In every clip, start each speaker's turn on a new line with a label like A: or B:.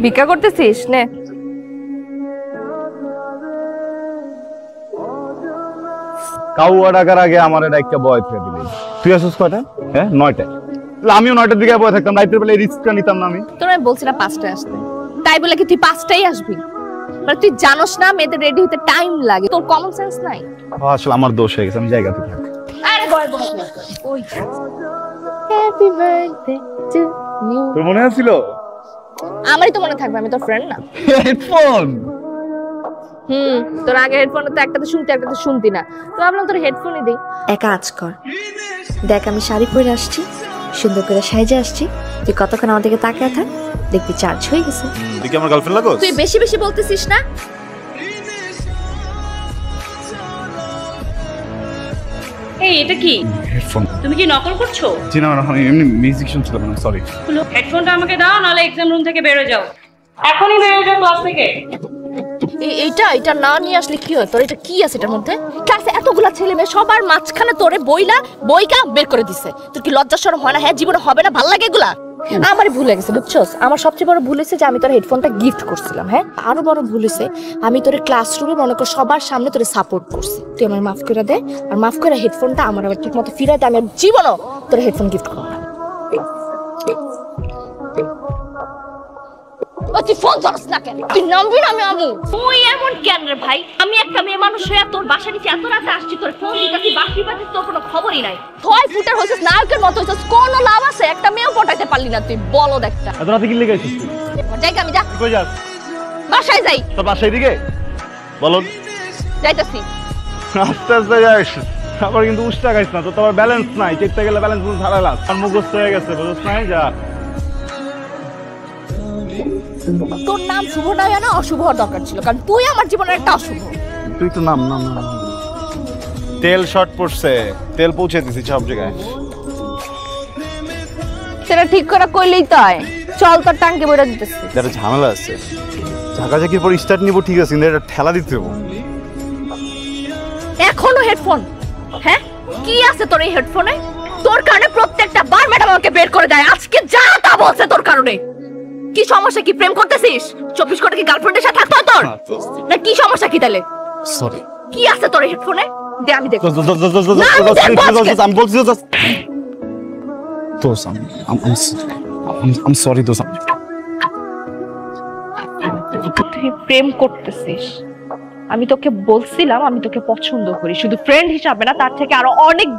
A: ভিক্ষা করতেছিস নে।
B: কাউয়া ডাকার আগে আমার একটা বয় থেকে দিলি। তুই আসছিস কয়টা? হ্যাঁ 9টায়। আমিও 9টার দিকে বয় থাকতাম, রাতের বেলা রিস্কটা নিতাম না আমি।
A: তোর আমি বলছি না 5টায় আসতে, তাই বলে কি তুই 5টায় আসবি? মানে তুই জানোস না মেয়েদের রেডি হতে টাইম লাগে, তোর কমন সেন্স নাই।
B: আসলে আমার দোষ হয়ে গেছে, আমি জায়গাতে থাকি।
A: আরে বয় বয় ওই হ্যাপি বার্থডে টু ইউ।
B: তোর মনে আছিল?
A: আমারই তো মনে থাকবে, আমি তোর ফ্রেন্ড না।
B: হেডফোন।
A: তোর আগে হেডফোন তো একটাতে শুনতে একটাতে শুনতি না, তো ভাবলাম তোর হেডফোনই দেই।
C: এক কাজ কর, দেখ আমি শাড়ি পরে আসছি, সুন্দর করে সাইজে আসছি, তুই কতক্ষণ আমার দিকে তাকিয়ে থাক, দেখবি চার্জ হয়ে গেছে।
B: তুই কি আমার গার্লফ্রেন্ড লাগোস?
A: তুই বেশি বেশি বলতেছিস না?
D: এই এটা কি?
B: হেডফোন।
D: তুমি কি নকল করছো?
B: জি না, আমি এমনি মিউজিক শুনছিলাম, সরি।
D: হেডফোনটা আমাকে দাও, নাহলে এক্সাম রুম থেকে বের হয়ে যাও। এখনই বের হয়ে যাও ক্লাস থেকে।
A: এইটা না নিয়ে আসলে কি হয়? তোর এটা কি আছে এটার মধ্যে? ক্লাসে এতগুলা ছেলে মেয়ে সবার মাঝখানে তোরে বইকা বের করে দিছে। তোর কি লজ্জা শরম হয় না? হ্যাঁ জীবনে হবে না, ভাল লাগে এগুলা? আমার ভুল হয়ে গেছে বুঝছস। আমার সবচেয়ে বড় ভুল হয়েছে যে আমি তোর হেডফোনটা গিফট করছিলাম। হ্যাঁ আরো বড় ভুল হয়েছে আমি তোর ক্লাসরুমে মনে কর সবার সামনে তোরে সাপোর্ট করছি। তুই আমার মাফ করে দে, আর মাফ করে হেডফোনটা আমার আবার ঠিক মতো ফিরাই দে। আমি জীবনও তোর হেডফোন গিফট করবো না। তুই ফোন ধরস না কেন? তুই নামবি না? আমি আমু।
D: তুই এমন কেন রে ভাই? আমি একটা মেয়ে মানুষ হয়ে তোর বাসা নিচে এত রাতে আসছি, তোর ফোন দিতেছি, বাসি বাজে, তোর কোনো খবরই নাই।
A: ছয় ফুটের হইছিস, নায়কের মতো হইছিস, কোনো লাভ আছে? একটা মেয়েও পটাইতে পারলি না তুই, বলদ একটা।
B: এত রাতে কি লেগে আছিস তুই?
A: জায়গা আমি যা।
B: কই যাস?
A: বাসায় যাই।
B: তোর বাসায় দিকে বলো।
A: যাইতাছি।
B: আস্তে আস্তে যাস, আবার কিন্তু উষ্টা খাইস না, তোর তো আবার ব্যালেন্স নাই। চেকতে গেলে ব্যালেন্স হারালাম, আর মুখস্থ হয়ে গেছে, বুঝছ নাই? যা।
A: তোর নাম শুভ না জানা, অশুভ হওয়ার দরকার ছিল, কারণ তুই আমার জীবনের একটা অশুভ।
B: তুই তো নাম নাম নাম তেল শর্ট পড়ছে, তেল পৌঁছে দিছি সব জায়গায়।
A: সেটা ঠিক করে কইলেই তাই। চল তোর টাঙ্কি বইরা দিতেছি।
B: এটা ঝামেলা আছে, ঝাঁকাঝাঁকির পর স্টার্ট নিব ঠিক আছে, কিন্তু এটা ঠেলা দিতে হবে।
A: এখনো হেডফোন? হ্যাঁ কি আছে তোর এই হেডফোনে? তোর কারণে প্রত্যেকটা বার ম্যাডাম আমাকে বের করে দেয়। আজকে যা তা বলছে তোর কারণে। কি সমস্যা? কি প্রেম করতেছিস? 24 ঘন্টা কি গার্লফ্রেন্ডের সাথে থাকতো তোর? না কি সমস্যা কি তাহলে?
B: সরি।
A: কি আছে তোর হেডফোনে? দে আমি দেখব।
B: আমি বলছি দোস্ত, I'm sorry দোস্ত।
A: তুই প্রেম করতেছিস? আমি তোকে বলছিলাম আমি তোকে পছন্দ করি, শুধু ফ্রেন্ড হিসাবে না, তার থেকে আরো অনেক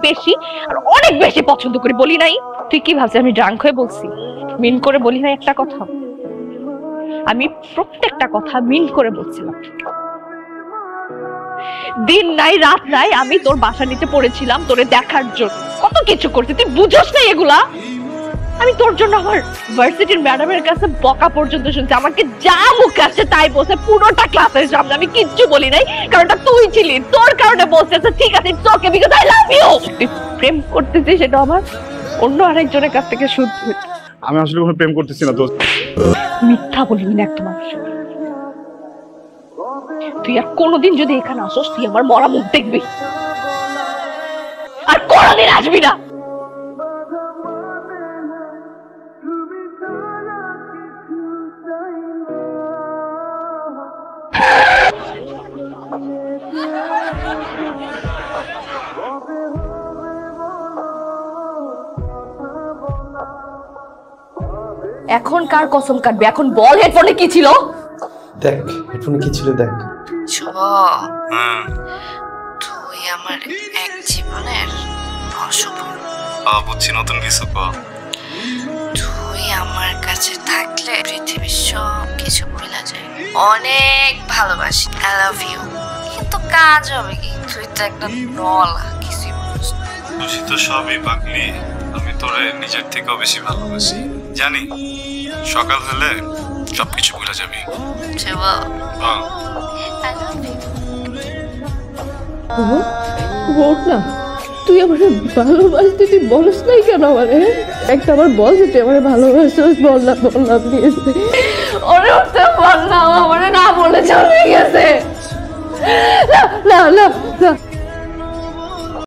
A: বেশি পছন্দ করি। বলি নাই? তুই কি ভাবছিস আমি ড্রাঙ্ক হয়ে বলছি? মিন করে বলি নাই একটা কথা? আমি প্রত্যেকটা কথা মিন করে বলছিলাম। দিন নাই রাত নাই আমি তোর বাসা নিতে পড়েছিলাম তোরে দেখার জন্য, কত কিছু করছি, তুই বুঝোস না এগুলা? আমি তোর জন্য আমার ভার্সিটির ম্যাডামের কাছে বকা পর্যন্ত শুনছি, আমাকে যা মুখে আসছে তাই বলছে পুরোটা ক্লাসের সামনে। আমি কিচ্ছু বলি নাই, কারণটা তুই ছিলি, তোর কারণে বলছে ঠিক আছে it's okay because I love you. তুই প্রেম করতেছিস সেটা আমার অন্য আরেকজনের কাছ থেকে শুনতে হচ্ছে।
B: আমি আসলে কোনো প্রেম করতেছি না দোস্ত।
A: মিথ্যা বলবি না একটা মানুষ। তুই আর কোনোদিন যদি এখানে আসোস তুই আমার মরা মুখ দেখবি, আর কোনোদিন আসবি না। এখন কার কসম কাটবে? এখন বল হেডফোনে কি ছিল?
E: দেখ হেডফোনে কি ছিল দেখ।
C: তুই আমার এক জীবনের অশুভ।
B: বুঝছি, নতুন কিছু কর।
C: তুই আমার কাছে থাকলে পৃথিবীর সব কিছু ভুলা যায়। অনেক ভালোবাসি, আই লাভ ইউ, কিন্তু কাজ হবে কি? তুই তো একটা নলা, কিছুই বুঝিস না।
B: খুশি তো সবই পাগলি, আমি তোরে নিজের থেকেও বেশি ভালোবাসি। জানি সকাল হলে সবকিছু ভুলে যাবি।
A: বল না, তুই আমার ভালোবাসতে তুই বলস নাই কেন? আমারে একটা আমার বল যে তুই আমার ভালোবাসিস। বললাম প্লিজ। ওরে উঠতে বললাম, আমারে না বলে চলে গেছে। না না না।